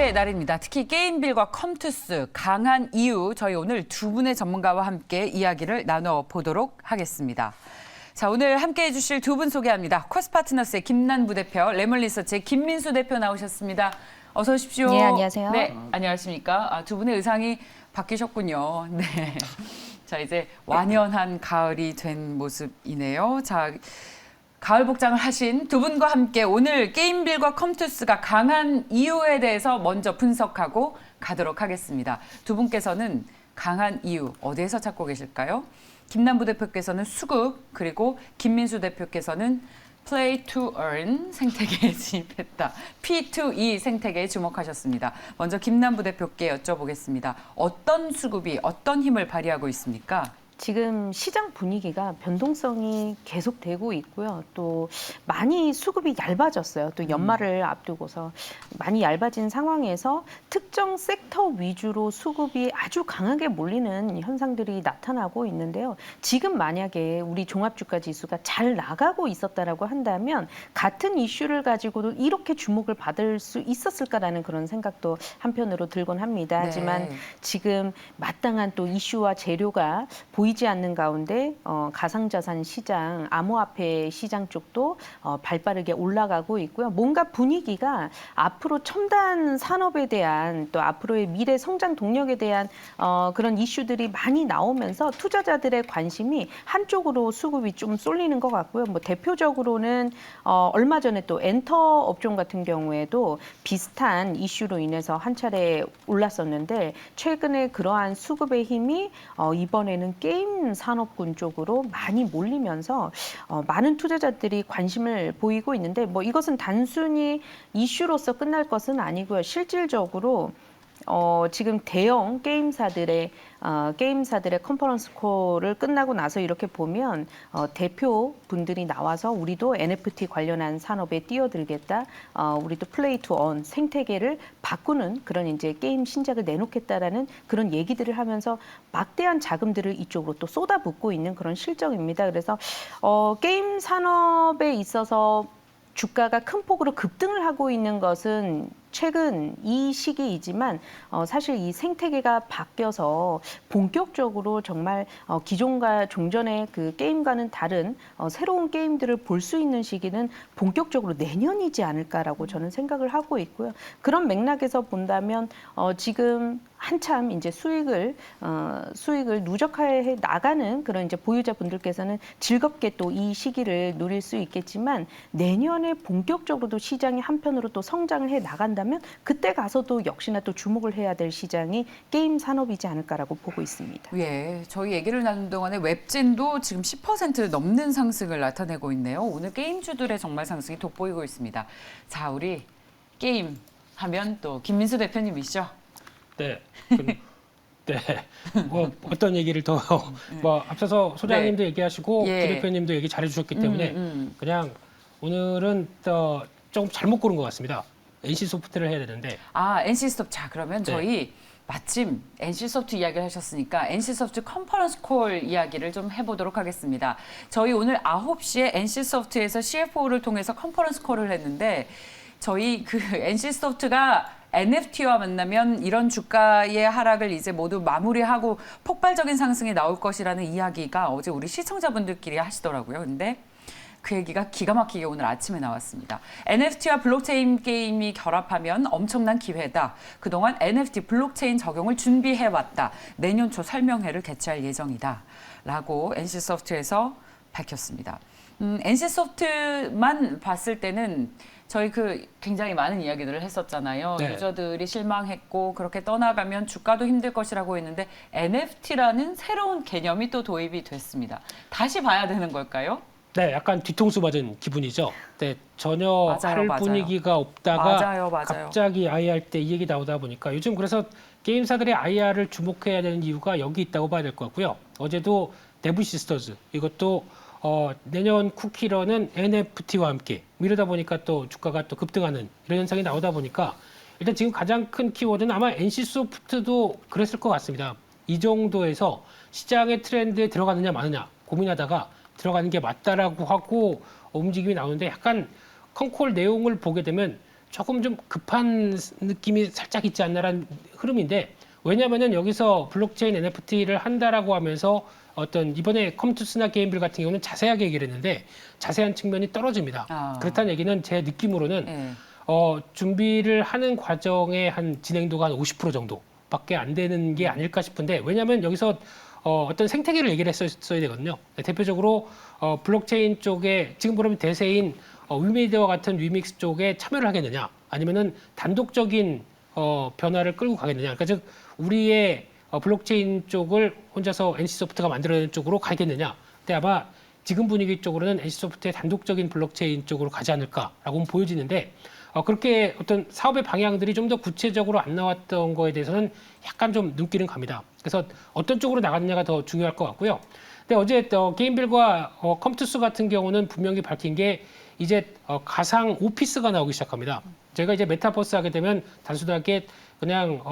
이슈의 날입니다. 특히 게임빌과 컴투스 강한 이유 저희 오늘 두 분의 전문가와 함께 이야기를 나눠보도록 하겠습니다. 자, 오늘 함께해 주실 두 분 소개합니다. 코스파트너스의 김난 부대표, 레몬리서치의 김민수 대표 나오셨습니다. 어서 오십시오. 네, 안녕하세요. 네, 안녕하십니까. 두 분의 의상이 바뀌셨군요. 네. 자, 이제 완연한 가을이 된 모습이네요. 자, 가을 복장을 하신 두 분과 함께 오늘 게임빌과 컴투스가 강한 이유에 대해서 먼저 분석하고 가도록 하겠습니다. 두 분께서는 강한 이유 어디에서 찾고 계실까요? 김남 부대표께서는 수급, 그리고 김민수 대표께서는 Play to Earn 생태계에 진입했다. P2E 생태계에 주목하셨습니다. 먼저 김남 부대표께 여쭤보겠습니다. 어떤 수급이 어떤 힘을 발휘하고 있습니까? 지금 시장 분위기가 변동성이 계속되고 있고요. 또 많이 수급이 얇아졌어요. 또 연말을 앞두고서 많이 얇아진 상황에서 특정 섹터 위주로 수급이 아주 강하게 몰리는 현상들이 나타나고 있는데요. 지금 만약에 우리 종합주가 지수가 잘 나가고 있었다라고 한다면 같은 이슈를 가지고도 이렇게 주목을 받을 수 있었을까라는 그런 생각도 한편으로 들곤 합니다. 네. 하지만 지금 마땅한 또 이슈와 재료가 보이지 않는 가운데 가상자산 시장, 암호화폐 시장 쪽도 발빠르게 올라가고 있고요. 뭔가 분위기가 앞으로 첨단 산업에 대한 또 앞으로의 미래 성장 동력에 대한 그런 이슈들이 많이 나오면서 투자자들의 관심이 한쪽으로 수급이 좀 쏠리는 것 같고요. 뭐 대표적으로는 얼마 전에 또 엔터 업종 같은 경우에도 비슷한 이슈로 인해서 한 차례 올랐었는데 최근에 그러한 수급의 힘이 이번에는 게임 산업군 쪽으로 많이 몰리면서 많은 투자자들이 관심을 보이고 있는데 뭐 이것은 단순히 이슈로서 끝날 것은 아니고요. 실질적으로 지금 대형 게임사들의 컨퍼런스 콜을 끝나고 나서 이렇게 보면 대표 분들이 나와서 우리도 NFT 관련한 산업에 뛰어들겠다, 우리도 플레이 투 원 생태계를 바꾸는 그런 이제 게임 신작을 내놓겠다라는 그런 얘기들을 하면서 막대한 자금들을 이쪽으로 또 쏟아붓고 있는 그런 실정입니다. 그래서 게임 산업에 있어서 주가가 큰 폭으로 급등을 하고 있는 것은 최근 이 시기이지만 사실 이 생태계가 바뀌어서 본격적으로 정말 기존과 종전의 그 게임과는 다른 새로운 게임들을 볼 수 있는 시기는 본격적으로 내년이지 않을까라고 저는 생각을 하고 있고요. 그런 맥락에서 본다면 지금 한참 이제 수익을 누적해 나가는 그런 이제 보유자분들께서는 즐겁게 또 이 시기를 누릴 수 있겠지만 내년에 본격적으로도 시장이 한편으로 또 성장을 해 나간다면 그때 가서도 역시나 또 주목을 해야 될 시장이 게임 산업이지 않을까라고 보고 있습니다. 예, 저희 얘기를 나눈 동안에 웹진도 지금 10% 넘는 상승을 나타내고 있네요. 오늘 게임주들의 정말 상승이 돋보이고 있습니다. 자, 우리 게임 하면 또 김민수 대표님이시죠? 네. 네. 뭐 어떤 얘기를 더 뭐 앞서서 소장님도 네. 얘기하시고 예. 부대표님도 얘기 잘해 주셨기 때문에 그냥 오늘은 좀 잘못 고른 것 같습니다. NC 소프트를 해야 되는데. NC소프트. 자, 그러면 네. 저희 마침 NC소프트 이야기를 하셨으니까 NC소프트 컨퍼런스 콜 이야기를 좀 해보도록 하겠습니다. 저희 오늘 9시에 NC소프트에서 CFO를 통해서 컨퍼런스 콜을 했는데 저희 그 NC소프트가 NFT와 만나면 이런 주가의 하락을 이제 모두 마무리하고 폭발적인 상승이 나올 것이라는 이야기가 어제 우리 시청자분들끼리 하시더라고요. 근데 그 얘기가 기가 막히게 오늘 아침에 나왔습니다. NFT와 블록체인 게임이 결합하면 엄청난 기회다. 그동안 NFT 블록체인 적용을 준비해왔다. 내년 초 설명회를 개최할 예정이다. 라고 NC소프트에서 밝혔습니다. NC소프트만 봤을 때는 저희 굉장히 많은 이야기들을 했었잖아요. 네. 유저들이 실망했고 그렇게 떠나가면 주가도 힘들 것이라고 했는데 NFT라는 새로운 개념이 또 도입이 됐습니다. 다시 봐야 되는 걸까요? 네, 약간 뒤통수 맞은 기분이죠. 네, 전혀 할 분위기가 없다가 맞아요. 갑자기 IR 때 이 얘기 나오다 보니까 요즘 그래서 게임사들의 IR을 주목해야 되는 이유가 여기 있다고 봐야 될 것 같고요. 어제도 데브 시스터즈 이것도 내년 쿠키런은 NFT와 함께 이러다 보니까 또 주가가 또 급등하는 이런 현상이 나오다 보니까 일단 지금 가장 큰 키워드는 아마 NC소프트도 그랬을 것 같습니다. 이 정도에서 시장의 트렌드에 들어가느냐 마느냐 고민하다가 들어가는 게 맞다라고 하고 움직임이 나오는데 약간 컨콜 내용을 보게 되면 조금 좀 급한 느낌이 살짝 있지 않나라는 흐름인데 왜냐하면은 여기서 블록체인 NFT를 한다라고 하면서 어떤 이번에 컴투스나 게임빌 같은 경우는 자세하게 얘기를 했는데 자세한 측면이 떨어집니다. 아. 그렇다는 얘기는 제 느낌으로는 예. 준비를 하는 과정의 한 진행도가 한 50% 정도밖에 안 되는 게 아닐까 싶은데 왜냐하면 여기서 어떤 생태계를 얘기를 했어야 되거든요. 대표적으로 블록체인 쪽에 지금 보면 대세인 위메이드와 같은 위믹스 쪽에 참여를 하겠느냐 아니면은 단독적인 변화를 끌고 가겠느냐. 그러니까 즉 우리의 블록체인 쪽을 혼자서 NC소프트가 만들어내는 쪽으로 가겠느냐. 근데 아마 지금 분위기 쪽으로는 NC소프트의 단독적인 블록체인 쪽으로 가지 않을까라고 보여지는데 그렇게 어떤 사업의 방향들이 좀 더 구체적으로 안 나왔던 거에 대해서는 약간 좀 눈길은 갑니다. 그래서 어떤 쪽으로 나가느냐가 더 중요할 것 같고요. 근데 어제 게임빌과 컴투스 같은 경우는 분명히 밝힌 게 이제 가상 오피스가 나오기 시작합니다. 저희가 이제 메타버스 하게 되면 단순하게 그냥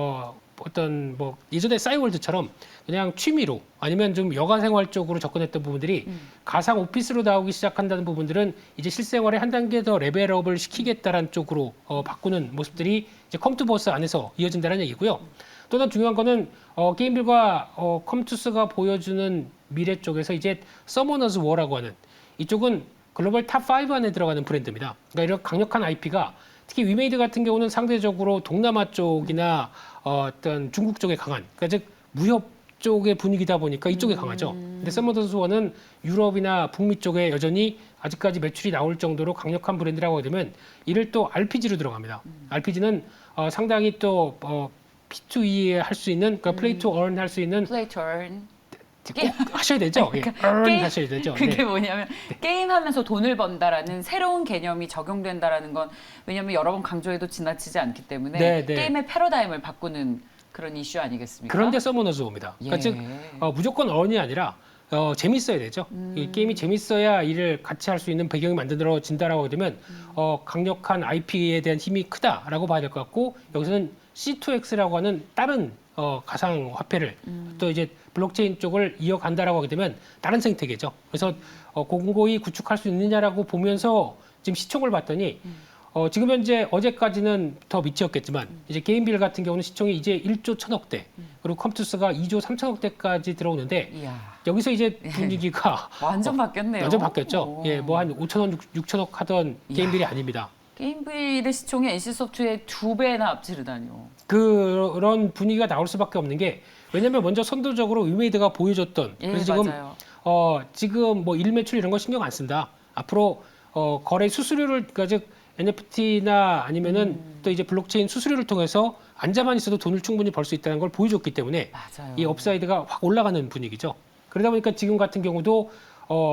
어떤 뭐 예전에 싸이월드처럼 그냥 취미로 아니면 좀 여가 생활 쪽으로 접근했던 부분들이 가상 오피스로 나오기 시작한다는 부분들은 이제 실생활에 한 단계 더 레벨업을 시키겠다라는 쪽으로 바꾸는 모습들이 이제 컴투버스 안에서 이어진다는 얘기고요. 또 하나 중요한 거는 게임빌과 컴투스가 보여주는 미래 쪽에서 이제 서머너즈 워라고 하는 이쪽은 글로벌 탑5 안에 들어가는 브랜드입니다. 그러니까 이런 강력한 IP가 특히 위메이드 같은 경우는 상대적으로 동남아 쪽이나 어떤 중국 쪽에 강한, 그러니까 즉 무협 쪽의 분위기다 보니까 이쪽에 강하죠. 근데 서머너즈 워는 유럽이나 북미 쪽에 여전히 아직까지 매출이 나올 정도로 강력한 브랜드라고 하게 되면 이를 또 RPG로 들어갑니다. RPG는 상당히 또 P2E 할 수 있는, 그러니까 플레이 투 어른 할 수 있는 플레이 턴. 꼭 하셔야 되죠. 예, earn 하셔야 되죠. 그게 네. 뭐냐면 게임하면서 돈을 번다라는 새로운 개념이 적용된다라는 건 왜냐면 여러 번 강조해도 지나치지 않기 때문에 네, 네. 게임의 패러다임을 바꾸는 그런 이슈 아니겠습니까? 그런데 서머너즈 워입니다. 그러니까 예. 즉 무조건 earn이 아니라 재밌어야 되죠. 이 게임이 재밌어야 이를 같이 할 수 있는 배경이 만들어진다라고 하게 되면 강력한 IP에 대한 힘이 크다라고 봐야 될 것 같고 여기서는 C2X라고 하는 다른 가상 화폐를 또 이제 블록체인 쪽을 이어간다라고 하게 되면 다른 생태계죠. 그래서 공고히 구축할 수 있느냐라고 보면서 지금 시총을 봤더니 지금 현재 어제까지는 더 밑이었겠지만 이제 게임빌 같은 경우는 시총이 이제 1조 1천억대 그리고 컴투스가 2조 3천억대까지 들어오는데 이야, 여기서 이제 분위기가 완전 바뀌었네요. 완전 바뀌었죠. 오. 예, 뭐 한 5천억, 6천억 하던 게임빌이 아닙니다. 게임빌의 시총이 NC소프트의 2배나 앞지르다니요. 그런 분위기가 나올 수밖에 없는 게 왜냐면 먼저 선도적으로 위메이드가 보여줬던 예, 그래서 지금 맞아요. 지금 뭐 일매출 이런 거 신경 안 쓴다. 앞으로 거래 수수료를 그러니까 즉 NFT나 아니면은 또 이제 블록체인 수수료를 통해서 앉아만 있어도 돈을 충분히 벌 수 있다는 걸 보여줬기 때문에 맞아요. 이 업사이드가 확 올라가는 분위기죠. 그러다 보니까 지금 같은 경우도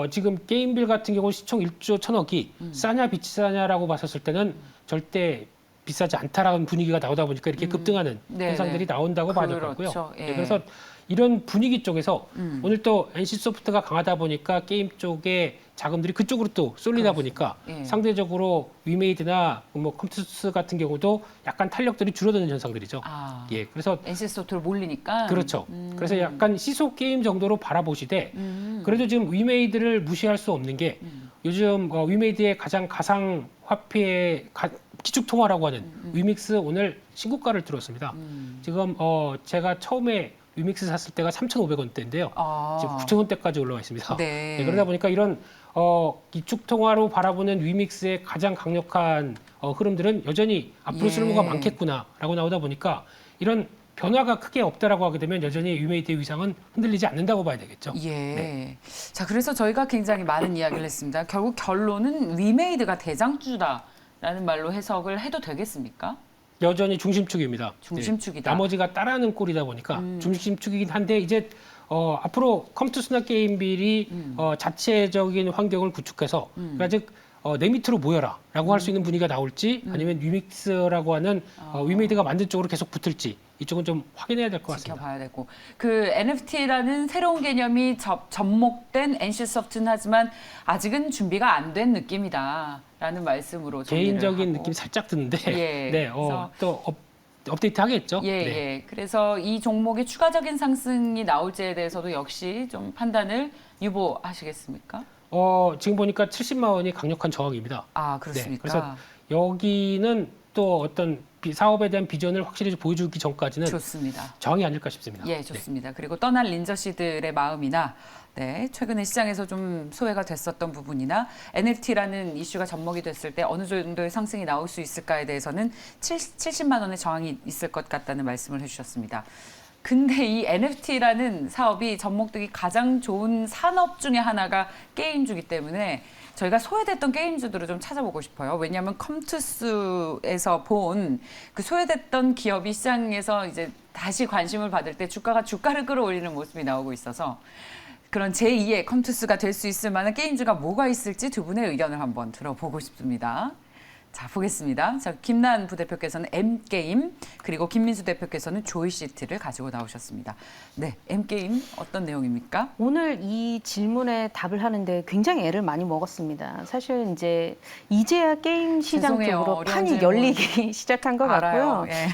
지금 게임빌 같은 경우 시총 1조 1천억이 싸냐 비싸냐라고 봤었을 때는 절대 비싸지 않다라는 분위기가 나오다 보니까 이렇게 급등하는 네, 현상들이 네. 나온다고 봐야 될 것 그렇죠. 같고요. 예. 그래서 이런 분위기 쪽에서 오늘 또 NC소프트가 강하다 보니까 게임 쪽에 자금들이 그쪽으로 또 쏠리다 보니까 예. 상대적으로 위메이드나 뭐 컴투스 같은 경우도 약간 탄력들이 줄어드는 현상들이죠. 아, 예, 그래서 NC소프트로 몰리니까. 그렇죠. 그래서 약간 시소 게임 정도로 바라보시되 그래도 지금 위메이드를 무시할 수 없는 게 요즘 위메이드의 가장 가상 화폐의 기축 통화라고 하는 위믹스 오늘 신고가를 들었습니다. 지금 제가 처음에 위믹스 샀을 때가 3,500원대인데요. 아, 지금 9,000원대까지 올라와 있습니다. 네. 네, 그러다 보니까 이런 기축 통화로 바라보는 위믹스의 가장 강력한 흐름들은 여전히 앞으로 예. 쓸모가 많겠구나라고 나오다 보니까 이런 변화가 크게 없다라고 하게 되면 여전히 위메이드의 위상은 흔들리지 않는다고 봐야 되겠죠. 예. 네. 자, 그래서 저희가 굉장히 많은 이야기를 했습니다. 결국 결론은 위메이드가 대장주다라는 말로 해석을 해도 되겠습니까? 여전히 중심축입니다. 중심축이다. 나머지가 따라하는 꼴이다 보니까 중심축이긴 한데 이제 앞으로 컴투스나 게임빌이 자체적인 환경을 구축해서 그러니까 즉 내 밑으로 모여라라고 할 수 있는 분위기가 나올지 아니면 위믹스라고 하는 위메이드가 만든 쪽으로 계속 붙을지 이쪽은 좀 확인해야 될 것 같습니다. 지켜봐야 되고 그 NFT라는 새로운 개념이 접목된 NC소프트는 하지만 아직은 준비가 안 된 느낌이다라는 말씀으로 정리를 개인적인 하고. 느낌이 살짝 드는데 예, 네, 그래서- 또 업데이트 하겠죠. 예, 네. 예. 그래서 이 종목의 추가적인 상승이 나올지에 대해서도 역시 좀 판단을 유보하시겠습니까? 지금 보니까 70만 원이 강력한 저항입니다. 아, 그렇습니까? 그래서 여기는 또 어떤 사업에 대한 비전을 확실히 보여주기 전까지는 좋습니다. 저항이 아닐까 싶습니다. 예, 좋습니다. 그리고 떠날 린저씨들의 마음이나 최근에 시장에서 좀 소외가 됐었던 부분이나 NFT라는 이슈가 접목이 됐을 때 어느 정도의 상승이 나올 수 있을까에 대해서는 70만 원의 저항이 있을 것 같다는 말씀을 해주셨습니다. 근데 이 NFT라는 사업이 접목되기 가장 좋은 산업 중에 하나가 게임주기 때문에 저희가 소외됐던 게임주들을 좀 찾아보고 싶어요. 왜냐하면 컴투스에서 본 그 소외됐던 기업이 시장에서 이제 다시 관심을 받을 때 주가를 끌어올리는 모습이 나오고 있어서 그런 제2의 컴투스가 될 수 있을 만한 게임주가 뭐가 있을지 두 분의 의견을 한번 들어보고 싶습니다. 자, 보겠습니다. 자, 김난 부대표께서는 M게임, 그리고 김민수 대표께서는 조이시트를 가지고 나오셨습니다. 네, M게임 어떤 내용입니까? 오늘 이 질문에 답을 하는데 굉장히 애를 많이 먹었습니다. 사실 이제야 게임 시장 죄송해요. 쪽으로 어려운 판이 질문. 열리기 시작한 것 알아요. 같고요. 예.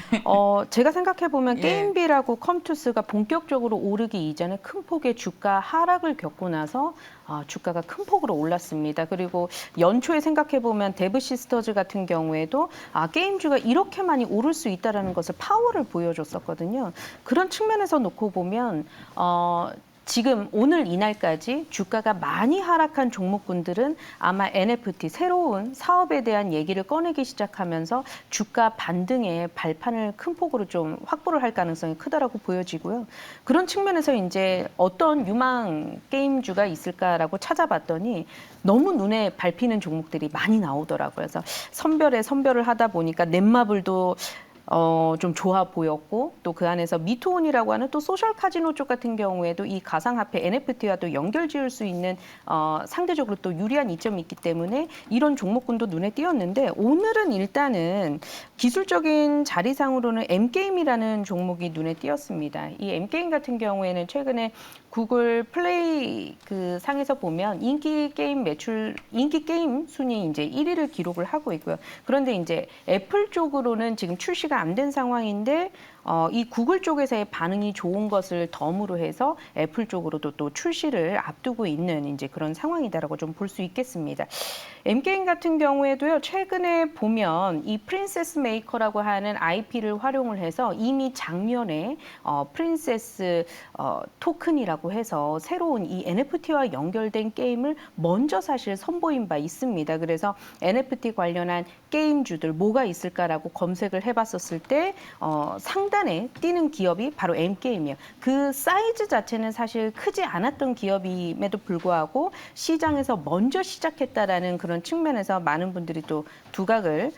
제가 생각해 보면 예. 게임비라고 컴투스가 본격적으로 오르기 이전에 큰 폭의 주가 하락을 겪고 나서 주가가 큰 폭으로 올랐습니다. 그리고 연초에 생각해 보면 데브 시스터즈 같은 경우에도 게임주가 이렇게 많이 오를 수 있다라는 것을 파워를 보여줬었거든요. 그런 측면에서 놓고 보면 지금 오늘 이날까지 주가가 많이 하락한 종목군들은 아마 NFT 새로운 사업에 대한 얘기를 꺼내기 시작하면서 주가 반등의 발판을 큰 폭으로 좀 확보를 할 가능성이 크다라고 보여지고요. 그런 측면에서 이제 어떤 유망 게임주가 있을까라고 찾아봤더니 너무 눈에 밟히는 종목들이 많이 나오더라고요. 그래서 선별을 하다 보니까 넷마블도 좀 좋아 보였고 또 그 안에서 미투온이라고 하는 또 소셜 카지노 쪽 같은 경우에도 이 가상화폐 NFT와 또 연결 지을 수 있는 상대적으로 또 유리한 이점이 있기 때문에 이런 종목군도 눈에 띄었는데 오늘은 일단은 기술적인 자리상으로는 M게임이라는 종목이 눈에 띄었습니다. 이 M게임 같은 경우에는 최근에 구글 플레이 그 상에서 보면 인기 게임 순위 이제 1위를 기록을 하고 있고요. 그런데 이제 애플 쪽으로는 지금 출시가 안 된 상황인데 이 구글 쪽에서의 반응이 좋은 것을 덤으로 해서 애플 쪽으로도 또 출시를 앞두고 있는 이제 그런 상황이다라고 좀 볼 수 있겠습니다. M게임 같은 경우에도요, 최근에 보면 이 프린세스 메이커라고 하는 IP를 활용을 해서 이미 작년에 프린세스 토큰이라고 해서 새로운 이 NFT와 연결된 게임을 먼저 사실 선보인 바 있습니다. 그래서 NFT 관련한 게임주들 뭐가 있을까라고 검색을 해봤었을 때 상단에 띄는 기업이 바로 M게임이에요. 그 사이즈 자체는 사실 크지 않았던 기업임에도 불구하고 시장에서 먼저 시작했다라는 그런 측면에서 많은 분들이 또 두각을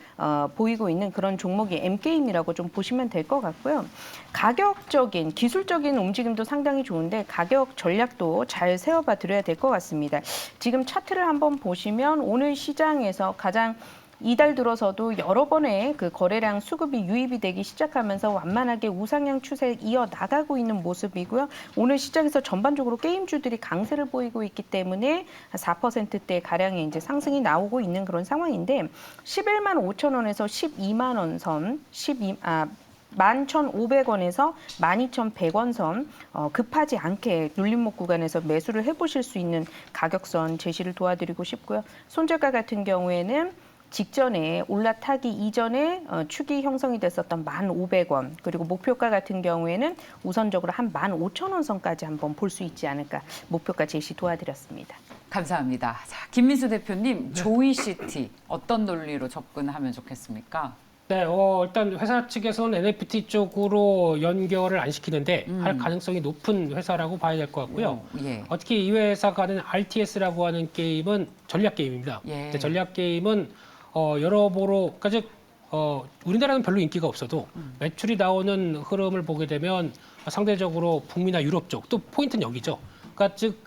보이고 있는 그런 종목이 M게임이라고 좀 보시면 될 것 같고요. 가격적인, 기술적인 움직임도 상당히 좋은데 가격 전략도 잘 세워봐 드려야 될 것 같습니다. 지금 차트를 한번 보시면 오늘 시장에서 가장 이달 들어서도 여러 번의 그 거래량 수급이 유입이 되기 시작하면서 완만하게 우상향 추세를 이어나가고 있는 모습이고요. 오늘 시장에서 전반적으로 게임주들이 강세를 보이고 있기 때문에 4%대 가량의 이제 상승이 나오고 있는 그런 상황인데 11만 5천 원에서 12만 원 선, 11,500원에서 12,100원 선 급하지 않게 눌림목 구간에서 매수를 해보실 수 있는 가격선 제시를 도와드리고 싶고요. 손절가 같은 경우에는 직전에 올라타기 이전에 축이 형성이 됐었던 1,500원 그리고 목표가 같은 경우에는 우선적으로 한 15,000원 선까지 한번 볼 수 있지 않을까 목표가 제시 도와드렸습니다. 감사합니다. 자, 김민수 대표님, 조이시티 어떤 논리로 접근하면 좋겠습니까? 네, 일단 회사 측에서는 NFT 쪽으로 연결을 안 시키는데 할 가능성이 높은 회사라고 봐야 될 것 같고요. 예. 특히 이 회사가 하는 RTS라고 하는 게임은 전략 게임입니다. 예. 전략 게임은 여러모로 즉 우리나라는 별로 인기가 없어도 매출이 나오는 흐름을 보게 되면 상대적으로 북미나 유럽 쪽 또 포인트는 여기죠. 그러니까 즉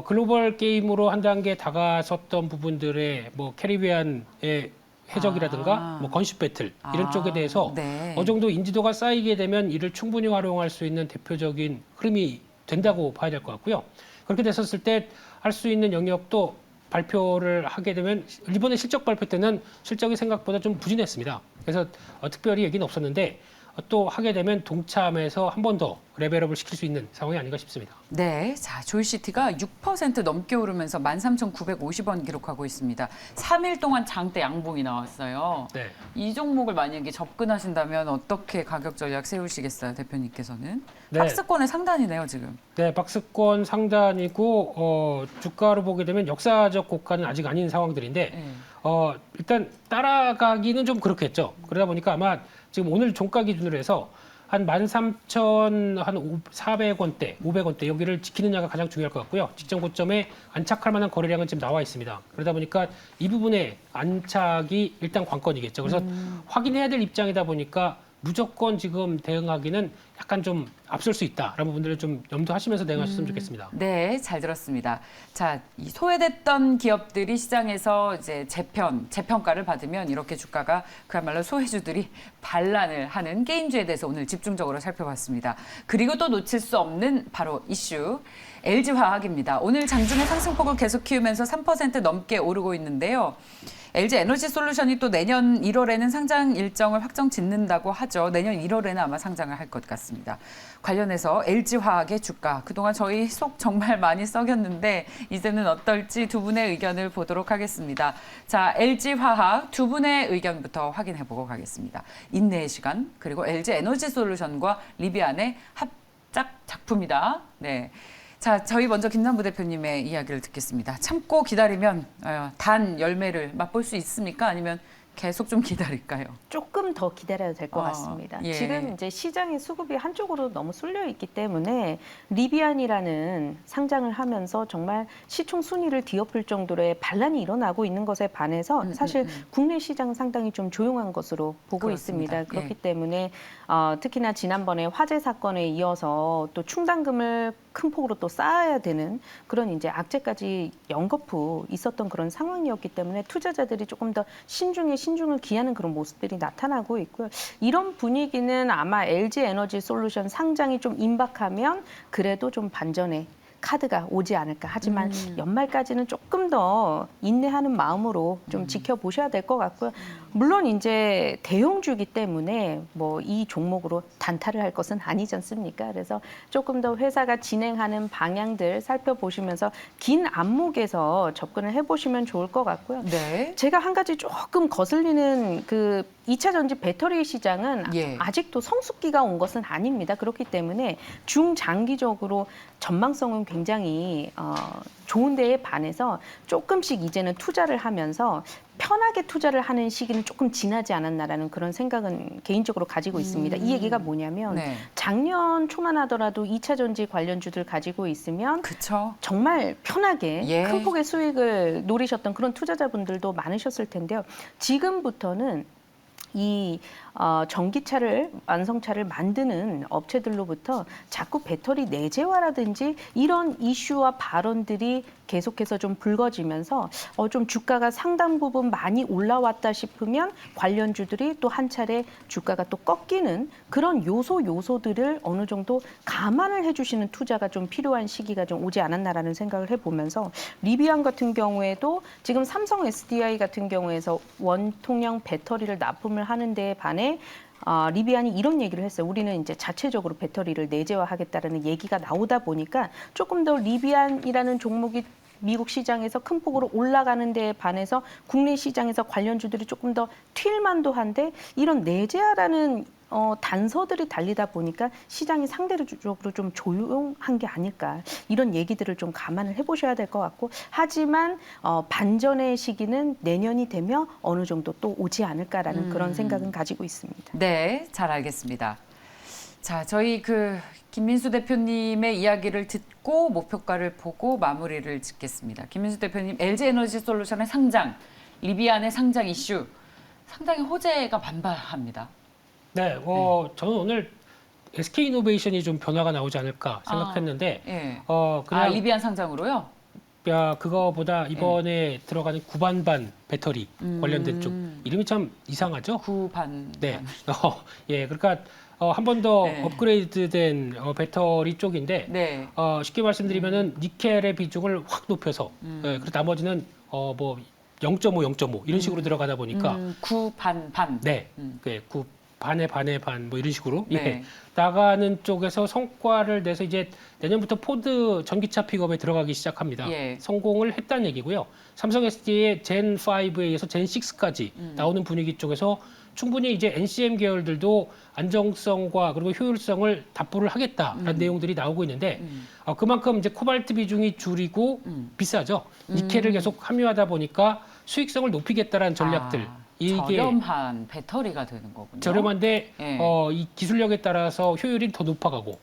글로벌 게임으로 한 단계 다가섰던 부분들의 뭐 캐리비안의 해적이라든가 뭐 건십 배틀 이런 쪽에 대해서 네. 어느 정도 인지도가 쌓이게 되면 이를 충분히 활용할 수 있는 대표적인 흐름이 된다고 봐야 될 것 같고요. 그렇게 됐었을 때 할 수 있는 영역도 발표를 하게 되면 이번에 실적 발표 때는 실적이 생각보다 좀 부진했습니다. 그래서 특별히 얘기는 없었는데 또 하게 되면 동참해서 한 번 더 레벨업을 시킬 수 있는 상황이 아닌가 싶습니다. 네, 자 조이시티가 6% 넘게 오르면서 13,950원 기록하고 있습니다. 3일 동안 장대 양봉이 나왔어요. 네. 이 종목을 만약에 접근하신다면 어떻게 가격 전략 세우시겠어요, 대표님께서는? 네. 박스권의 상단이네요, 지금. 네, 박스권 상단이고 주가로 보게 되면 역사적 고가는 아직 아닌 상황들인데 네. 일단 따라가기는 좀 그렇겠죠. 그러다 보니까 아마 지금 오늘 종가 기준으로 해서 한 13,400원대, 500원대 여기를 지키느냐가 가장 중요할 것 같고요. 직전 고점에 안착할 만한 거래량은 지금 나와 있습니다. 그러다 보니까 이 부분에 안착이 일단 관건이겠죠. 그래서 확인해야 될 입장이다 보니까 무조건 지금 대응하기는 약간 좀 앞설 수 있다라는 부분들을 좀 염두하시면서 대응하셨으면 좋겠습니다. 네, 잘 들었습니다. 자, 이 소외됐던 기업들이 시장에서 이제 재평가를 받으면 이렇게 주가가 그야말로 소외주들이 반란을 하는 게임주에 대해서 오늘 집중적으로 살펴봤습니다. 그리고 또 놓칠 수 없는 바로 이슈. LG화학입니다. 오늘 장중에 상승폭을 계속 키우면서 3% 넘게 오르고 있는데요. LG에너지솔루션이 또 내년 1월에는 상장 일정을 확정 짓는다고 하죠. 내년 1월에는 아마 상장을 할 것 같습니다. 관련해서 LG화학의 주가, 그동안 저희 속 정말 많이 썩였는데 이제는 어떨지 두 분의 의견을 보도록 하겠습니다. 자, LG화학 두 분의 의견부터 확인해보고 가겠습니다. 인내의 시간, 그리고 LG에너지솔루션과 리비안의 합작 작품이다. 네. 자, 저희 먼저 김남부 대표님의 이야기를 듣겠습니다. 참고 기다리면 단 열매를 맛볼 수 있습니까? 아니면 계속 좀 기다릴까요? 조금 더 기다려야 될 것 같습니다. 예. 지금 이제 시장의 수급이 한쪽으로 너무 쏠려 있기 때문에 리비안이라는 상장을 하면서 정말 시총 순위를 뒤엎을 정도로의 반란이 일어나고 있는 것에 반해서 사실 국내 시장은 상당히 좀 조용한 것으로 보고 그렇습니다. 있습니다. 그렇기 예. 때문에 특히나 지난번에 화재 사건에 이어서 또 충당금을 큰 폭으로 또 쌓아야 되는 그런 이제 악재까지 연거푸 있었던 그런 상황이었기 때문에 투자자들이 조금 더 신중을 기하는 그런 모습들이 나타나고 있고요. 이런 분위기는 아마 LG에너지솔루션 상장이 좀 임박하면 그래도 좀 반전의 카드가 오지 않을까. 하지만 연말까지는 조금 더 인내하는 마음으로 좀 지켜보셔야 될 것 같고요. 물론 이제 대형주기 때문에 뭐 이 종목으로 단타를 할 것은 아니지 않습니까? 그래서 조금 더 회사가 진행하는 방향들 살펴보시면서 긴 안목에서 접근을 해보시면 좋을 것 같고요. 네. 제가 한 가지 조금 거슬리는 그 2차 전지 배터리 시장은 예. 아직도 성숙기가 온 것은 아닙니다. 그렇기 때문에 중장기적으로 전망성은 굉장히 좋은 데에 반해서 조금씩 이제는 투자를 하면서 편하게 투자를 하는 시기는 조금 지나지 않았나라는 그런 생각은 개인적으로 가지고 있습니다. 이 얘기가 뭐냐면 네. 작년 초만 하더라도 2차 전지 관련주들 가지고 있으면 그쵸. 정말 편하게 예. 큰 폭의 수익을 노리셨던 그런 투자자분들도 많으셨을 텐데요. 지금부터는 이 전기차를 완성차를 만드는 업체들로부터 자꾸 배터리 내재화라든지 이런 이슈와 발언들이 계속해서 좀 불거지면서 좀 주가가 상당 부분 많이 올라왔다 싶으면 관련주들이 또 한 차례 주가가 또 꺾이는 그런 요소들을 어느 정도 감안을 해주시는 투자가 좀 필요한 시기가 좀 오지 않았나라는 생각을 해보면서 리비안 같은 경우에도 지금 삼성 SDI 같은 경우에서 원통형 배터리를 납품을 하는 데에 반해 리비안이 이런 얘기를 했어요. 우리는 이제 자체적으로 배터리를 내재화하겠다라는 얘기가 나오다 보니까 조금 더 리비안이라는 종목이 미국 시장에서 큰 폭으로 올라가는 데에 반해서 국내 시장에서 관련주들이 조금 더 튈만도 한데 이런 내재화라는 단서들이 달리다 보니까 시장이 상대적으로 좀 조용한 게 아닐까 이런 얘기들을 좀 감안을 해보셔야 될 것 같고 하지만 반전의 시기는 내년이 되면 어느 정도 또 오지 않을까라는 그런 생각은 가지고 있습니다. 네, 잘 알겠습니다. 자, 저희 김민수 대표님의 이야기를 듣고 목표가를 보고 마무리를 짓겠습니다. 김민수 대표님, LG에너지솔루션의 상장, 리비안의 상장 이슈 상당히 호재가 만발합니다. 네, 저는 오늘 SK이노베이션이 좀 변화가 나오지 않을까 생각했는데 예. 그냥 리비안 상장으로요? 그거보다 이번에 들어가는 구반반 배터리 관련된 쪽 이름이 참 이상하죠? 구반. 네, 예, 그러니까 한 번 더 네. 업그레이드된 배터리 쪽인데 네. 쉽게 말씀드리면은 니켈의 비중을 확 높여서 예, 그리고 나머지는 뭐 0.5 이런 식으로 들어가다 보니까 구반반. 네, 반에 반 뭐 이런 식으로 네. 예, 나가는 쪽에서 성과를 내서 이제 내년부터 포드 전기차 픽업에 들어가기 시작합니다. 예. 성공을 했다는 얘기고요. 삼성 SD의 젠 5에 이어서 젠 6까지 나오는 분위기 쪽에서 충분히 이제 NCM 계열들도 안정성과 그리고 효율성을 답보를 하겠다라는 내용들이 나오고 있는데 그만큼 이제 코발트 비중이 줄이고 비싸죠. 니켈을 계속 함유하다 보니까 수익성을 높이겠다라는 전략들. 이게 저렴한 배터리가 되는 거군요. 저렴한데 예. 이 기술력에 따라서 효율이 더 높아가고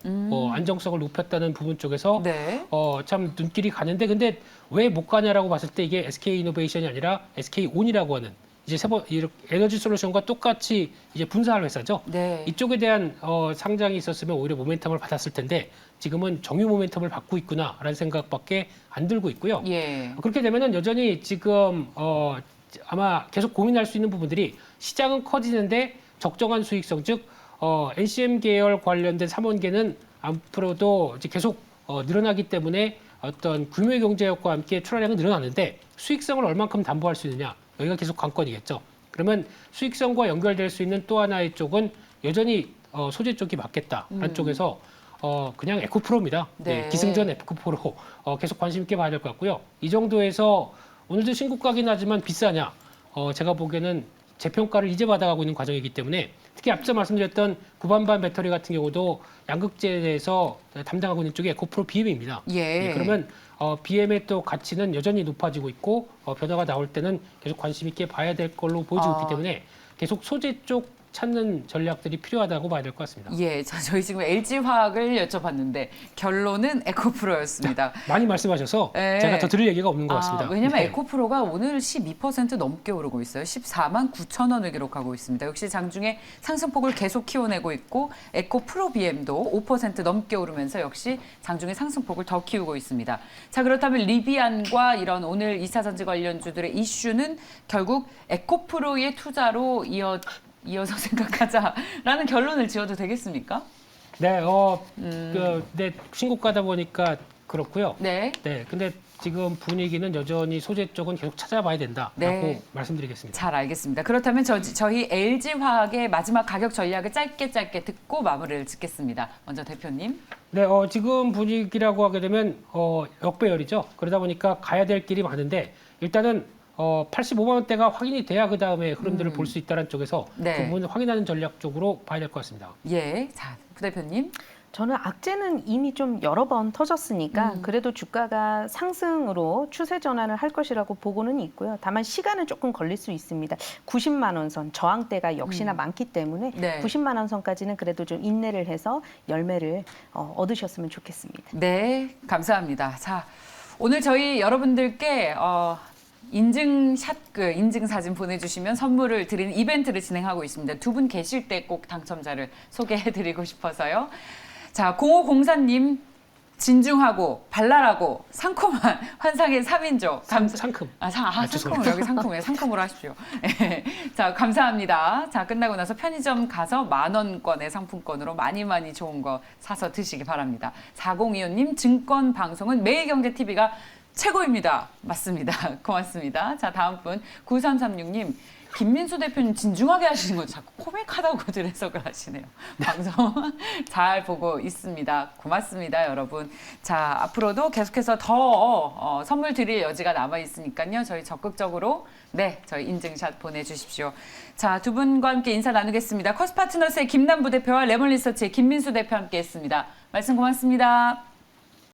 안정성을 높였다는 부분 쪽에서 네. 참 눈길이 가는데 근데 왜 못 가냐라고 봤을 때 이게 SK 이노베이션이 아니라 SK 온이라고 하는 이제 에너지 솔루션과 똑같이 이제 분사할 회사죠. 네. 이쪽에 대한 상장이 있었으면 오히려 모멘텀을 받았을 텐데 지금은 정유 모멘텀을 받고 있구나라는 생각밖에 안 들고 있고요. 예. 그렇게 되면은 여전히 지금 아마 계속 고민할 수 있는 부분들이 시장은 커지는데 적정한 수익성 즉 NCM 계열 관련된 삼원계는 앞으로도 이제 계속 늘어나기 때문에 어떤 규모의 경제력과 함께 출하량은 늘어나는데 수익성을 얼만큼 담보할 수 있느냐 여기가 계속 관건이겠죠. 그러면 수익성과 연결될 수 있는 또 하나의 쪽은 여전히 소재 쪽이 맞겠다 한쪽에서 그냥 에코프로입니다. 네. 네, 기승전 에코프로 계속 관심 있게 봐야 될 것 같고요. 이 정도에서 오늘도 신고가긴 하지만 비싸냐? 제가 보기에는 재평가를 이제 받아가고 있는 과정이기 때문에 특히 앞서 말씀드렸던 구반반 배터리 같은 경우도 양극재에서 담당하고 있는 쪽이 에코프로 BM입니다. 예. 그러면 BM의 또 가치는 여전히 높아지고 있고 변화가 나올 때는 계속 관심 있게 봐야 될 걸로 보여지고 있기 때문에 계속 소재 쪽 찾는 전략들이 필요하다고 봐야 될 것 같습니다. 예, 자, 저희 지금 LG화학을 여쭤봤는데 결론은 에코프로였습니다. 많이 말씀하셔서 네. 제가 더 들을 얘기가 없는 것 같습니다. 왜냐면 네. 에코프로가 오늘 12% 넘게 오르고 있어요. 14만 9천 원을 기록하고 있습니다. 역시 장중에 상승폭을 계속 키워내고 있고 에코프로 BM도 5% 넘게 오르면서 역시 장중에 상승폭을 더 키우고 있습니다. 자, 그렇다면 리비안과 이런 오늘 이사전지 관련주들의 이슈는 결국 에코프로의 투자로 이어서 생각하자라는 결론을 지어도 되겠습니까? 네, 네, 신고가다 보니까 그렇고요. 네. 네, 근데 지금 분위기는 여전히 소재 쪽은 계속 찾아봐야 된다라고 네. 말씀드리겠습니다. 잘 알겠습니다. 그렇다면 저희 LG화학의 마지막 가격 전략을 짧게 듣고 마무리를 짓겠습니다. 먼저 대표님. 네, 지금 분위기라고 하게 되면 역배열이죠. 그러다 보니까 가야 될 길이 많은데 일단은 85만 원대가 확인이 돼야 그 다음에 흐름들을 볼 수 있다는 쪽에서 네. 그 부분을 확인하는 전략 쪽으로 봐야 될 것 같습니다. 예, 자, 부대표님. 저는 악재는 이미 좀 여러 번 터졌으니까 그래도 주가가 상승으로 추세 전환을 할 것이라고 보고는 있고요. 다만 시간은 조금 걸릴 수 있습니다. 90만 원 선 저항대가 역시나 많기 때문에 네. 90만 원 선까지는 그래도 좀 인내를 해서 열매를 얻으셨으면 좋겠습니다. 네, 감사합니다. 자, 오늘 저희 여러분들께 인증샷, 인증사진 보내주시면 선물을 드리는 이벤트를 진행하고 있습니다. 두 분 계실 때 꼭 당첨자를 소개해드리고 싶어서요. 자, 0504님, 진중하고 발랄하고 상콤한 환상의 3인조. 상큼. 상큼을 여기 상큼이에요. 상큼으로 하십시오. 네. 자, 감사합니다. 자, 끝나고 나서 편의점 가서 10,000원권의 상품권으로 많이 좋은 거 사서 드시기 바랍니다. 4025님, 증권 방송은 매일경제TV가 최고입니다. 맞습니다. 고맙습니다. 자, 다음 분 9336님. 김민수 대표님 진중하게 하시는 거 자꾸 코믹하다고들 해석을 하시네요. 방송 잘 보고 있습니다. 고맙습니다, 여러분. 자, 앞으로도 계속해서 더 선물 드릴 여지가 남아 있으니까요. 저희 적극적으로 저희 인증샷 보내주십시오. 자, 두 분과 함께 인사 나누겠습니다. 커스파트너스의 김남부 대표와 레몬리서치의 김민수 대표 함께했습니다. 말씀 고맙습니다.